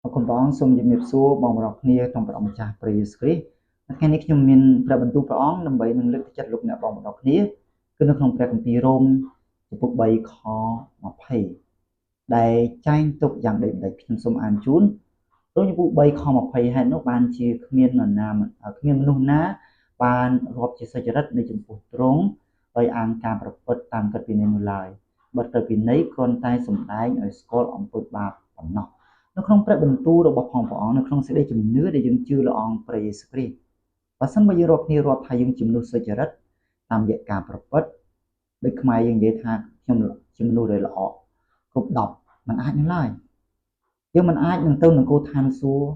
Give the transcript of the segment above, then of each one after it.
คุณป้องសូមជំរាបសួរបងប្អូនគ្នាក្នុងព្រះអង្គម្ចាស់ព្រះយេស៊ូវគ្រីស្ទថ្ងៃនេះខ្ញុំមានព្រះបន្ទូលព្រះអង្គដើម្បីនឹងលើកទឹកចិត្តលោកអ្នកបងប្អូនគ្នាគឺនៅក្នុងព្រះគម្ពីររ៉ូមចំពុក3ខ20ដែលចែងទុកយ៉ាងដូចម្ដេចខ្ញុំសូមអានជូនរ៉ូមចំពុក3ខ20ហេតុនោះបានជាគ្មានមនុស្សណាបានរាប់ជាសុចរិតនៃចំពោះទ្រង់ដោយអាងការប្រព្រឹត្តតាមកិត្តវិន័យនោះឡើយបើទៅវិន័យគ្រាន់តែសម្ដែងឲ្យស្គាល់អំពើបាបប៉ុណ្ណោះនៅក្នុងព្រះបន្ទូលរបស់ផងព្រះអង្គនៅក្នុងសេចក្តីជំនឿដែលយើងជឿលើអង្គព្រះយេស៊ូវគ្រីស្ទបើសិនបើយើងរាប់គ្នារាប់ថាយើងជាមនុស្សសុចរិតតាមរយៈការប្រព្រឹត្តដូចខ្មែរយើងនិយាយថាខ្ញុំជាមនុស្សដែលល្អគ្រប់10มันអាចនឹងឡើយយើងមិនអាចនឹងទៅនគរឋានសួគ៌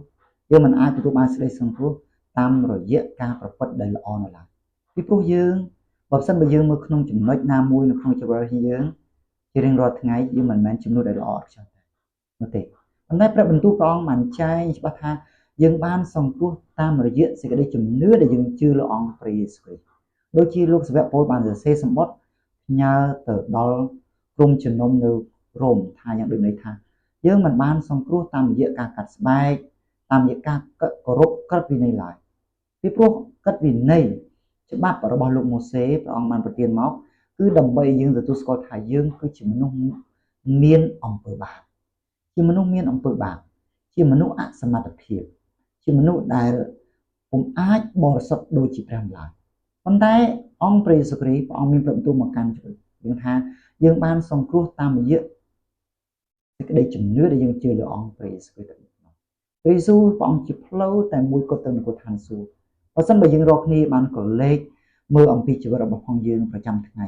យើងមិនអាចទទួលបានសេចក្តីសង្គ្រោះតាមរយៈការប្រព្រឹត្តដែលល្អនៅឡើយពីព្រោះយើងបើសិនបើយើងមើលក្នុងចំណុចណាមួយនៅក្នុងជីវិតរបស់យើងជារៀងរាល់ថ្ងៃយើងមិនមែនជាមនុស្សដែលល្អអត់ខ្ចោះទេនោះទេប៉ុន្តែព្រះបន្ទូលព្រះអង្គបានចែងច្បាស់ថាយើងបានសង្គ្រោះតាមរយៈសេចក្តីជំនឿដែលយើងជឿលើអង្គព្រះយេស៊ូវគ្រីស្ទដូចជាលោកសាវកប៉ូលបានសរសេរសម្បត្តិផ្ញើទៅដល់ក្រុមជំនុំនៅរ៉ូមថាយ៉ាងដូចនេះថាយើងមិនបានសង្គ្រោះតាមរយៈការកាត់ស្បែកតាមរយៈការគោរពក្រឹតវិន័យឡើយពីព្រោះក្រឹតវិន័យច្បាប់របស់លោកម៉ូសេព្រះអង្គបានប្រទានមកគឺដើម្បីយើងទទួលស្គាល់ថាយើងគឺជាមនុស្សមានអំពើបាបជាមនុស្សមានអំពើបាបជាមនុស្សអសមត្ថភាពជាមនុស្សដែលពុំអាចបរិសុទ្ធដូចជាព្រះឡើយប៉ុន្តែអង្គព្រះយេស៊ូវគ្រីស្ទព្រះអង្គមានព្រះបន្ទូលមកកាន់ជីវិតយើងថាយើងបានសង្គ្រោះតាមរយៈសេចក្តីជំនឿដែលយើងជឿលើអង្គព្រះយេស៊ូវគ្រីស្ទតែម្ដងព្រះយេស៊ូវព្រះអង្គជាផ្លូវតែមួយគត់ទៅនគរឋានសួគ៌បើសិនបើយើងរកគ្នាបានក៏លេខមើលអំពីជីវិតរបស់ផងយើងប្រចាំថ្ងៃ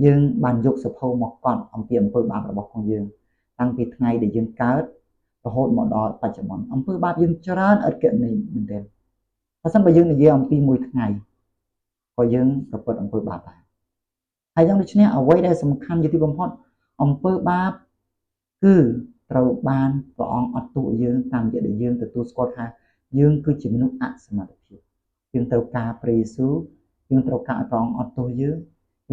យើងបានយកសភៅមកកត់អំពីអំពើបាបរបស់ផងយើងតាំងពីថ្ងៃដែលយើងកើតរហូតមកដល់បច្ចុប្បន្នអំពើបាបយើងច្រើនឥតគណនាមែនទែនបើសិនបើយើងនិយាយអំពីមួយថ្ងៃក៏យើងប្រព្រឹត្តអំពើបាបដែរហើយយ៉ាងដូចនេះអ្វីដែលសំខាន់ជាទីបំផុតអំពើបាបគឺត្រូវបានព្រះអង្គអត់ទោសយើងតាមរយៈដែលយើងទទួលស្គាល់ថាយើងគឺជាមនុស្សអសមត្ថភាពយើងត្រូវការព្រះយេស៊ូវយើងត្រូវការឲ្យព្រះអង្គអត់ទោសយើ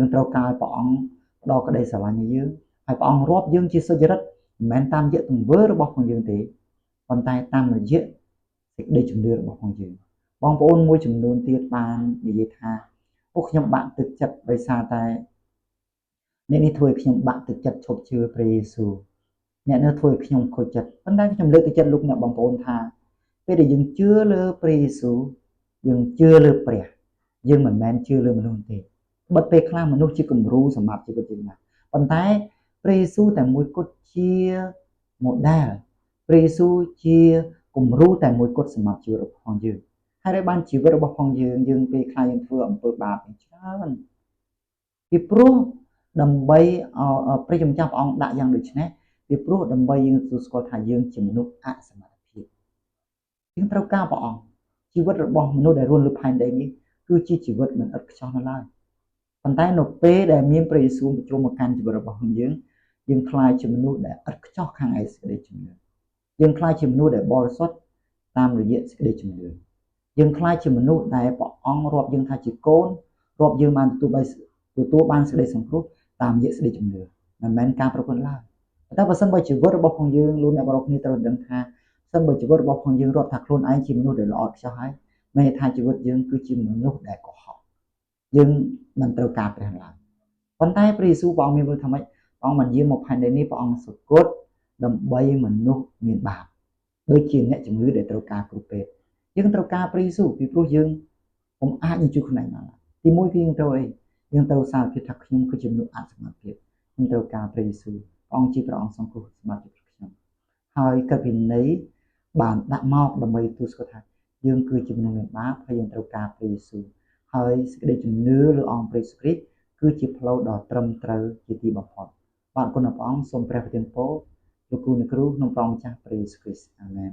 ងត្រូវការឲ្យព្រះអង្គផ្ដល់ក្តីស្រឡាញ់ឲ្យយើងហើយព្រះអង្គរាប់យើងជាសុចរិតមិនមែនតាមរយៈទង្វើរបស់ផងយើងទេប៉ុន្តែតាមរយៈសេចក្តីជំនឿរបស់ផងយើងបងប្អូនមួយចំនួនទៀតបាននិយាយថាពួកខ្ញុំបាក់ទឹកចិត្តដោយសារតែអ្នកនេះធ្វើឲ្យខ្ញុំបាក់ទឹកចិត្តឈប់ជឿព្រះយេស៊ូវអ្នកនេះធ្វើឲ្យខ្ញុំខូចចិត្តប៉ុន្តែខ្ញុំលើកទឹកចិត្តលោកអ្នកបងប្អូនថាពេលដែលយើងជឿលើព្រះយេស៊ូវយើងជឿលើព្រះយើងមិនមែនជឿលើមនុស្សទេបិទពេលខ្លះមនុស្សជាគំរូសម្រាប់ជីវិតយើងណាប៉ុន្តែព្រះយេស៊ូវតែមួយគត់ជា model ព្រះយេស៊ូវជាគំរូតែមួយគត់សម្រាប់ជីវិតរបស់យើងហើយបានជីវិតរបស់ផងយើងពេលខ្លះយើងធ្វើអំពើបាបច្រើនពីព្រោះដើម្បីព្រះជាម្ចាស់ព្រះអង្គដាក់យ៉ាងដូចនេះពីព្រោះដើម្បីយើងទទួលស្គាល់ថាយើងជាមនុស្សអសមត្ថភាពយើងត្រូវការព្រះអង្គជីវិតរបស់មនុស្សដែលរស់លើផែនដីនេះគឺជាជីវិតមិនឥតខ្ចោះនៅឡើយប៉ុន្តែនៅពេលដែលមានព្រះយេស៊ូវបញ្ចូលមកកាន់ជីវិតរបស់យើងខ្លាចជាមនុស្សដែលឥតខ្ចោះខាងឯសេចក្តីជំនឿយើងខ្លាចជាមនុស្សដែលបរិសុទ្ធតាមរយៈសេចក្តីជំនឿយើងខ្លាចជាមនុស្សដែលព្រះអង្គរាប់យើងថាជាកូនរាប់យើងបានទទួលបានសេចក្តីសង្គ្រោះតាមរយៈសេចក្តីជំនឿមិនមែនការប្រព្រឹត្តឡើយតែបើសិនបើជីវិតរបស់ផងយើងលោកអ្នកបរិបគ្នាត្រូវដឹងថាសិនបើជីវិតរបស់ផងយើងរាប់ថាខ្លួនឯងជាមនុស្សដែលល្អឥតខ្ចោះហើយមានន័យថាជីវិតយើងគឺជាមនុស្សដែលកុហកយើងមិនត្រូវការព្រះឡើយប៉ុន្តែព្រះយេស៊ូវព្រះអង្គមានព្រឹកថាម៉េចព្រះអង្គបានយាងមកផែនដីនេះព្រះអង្គសគត់ដើម្បីមនុស្សមានបាបដូចជាអ្នកជំងឺដែលត្រូវការគ្រូពេទ្យយើងត្រូវការព្រះយេស៊ូវពីព្រោះយើងពុំអាចនឹងជួយខ្លួនឯងបានទីមួយគឺយើងត្រូវអីយើងត្រូវសារភាពថាខ្ញុំគឺជាមនុស្សអសមត្ថភាពខ្ញុំត្រូវការព្រះយេស៊ូវព្រះអង្គជាព្រះអង្គសង្គ្រោះសម្រាប់ជីវិតខ្ញុំហើយកិច្ចវិន័យបានដាក់មកដើម្បីទូស្គាល់ថាយើងគឺជាមនុស្សមានបាបហើយយើងត្រូវការព្រះយេស៊ូវហើយសេចក្តីជំនឿលើអង្គព្រះយេស៊ូវគ្រីស្ទគឺជាផ្លូវដ៏ត្រឹមត្រូវជាទីបំផុតបាទគុណព្រះអង្គសូមព្រះប្រទានពរលោកគ្រូអ្នកគ្រូក្នុងព្រះអង្គម្ចាស់ព្រះយេស៊ូវគ្រីស្ទអាមែន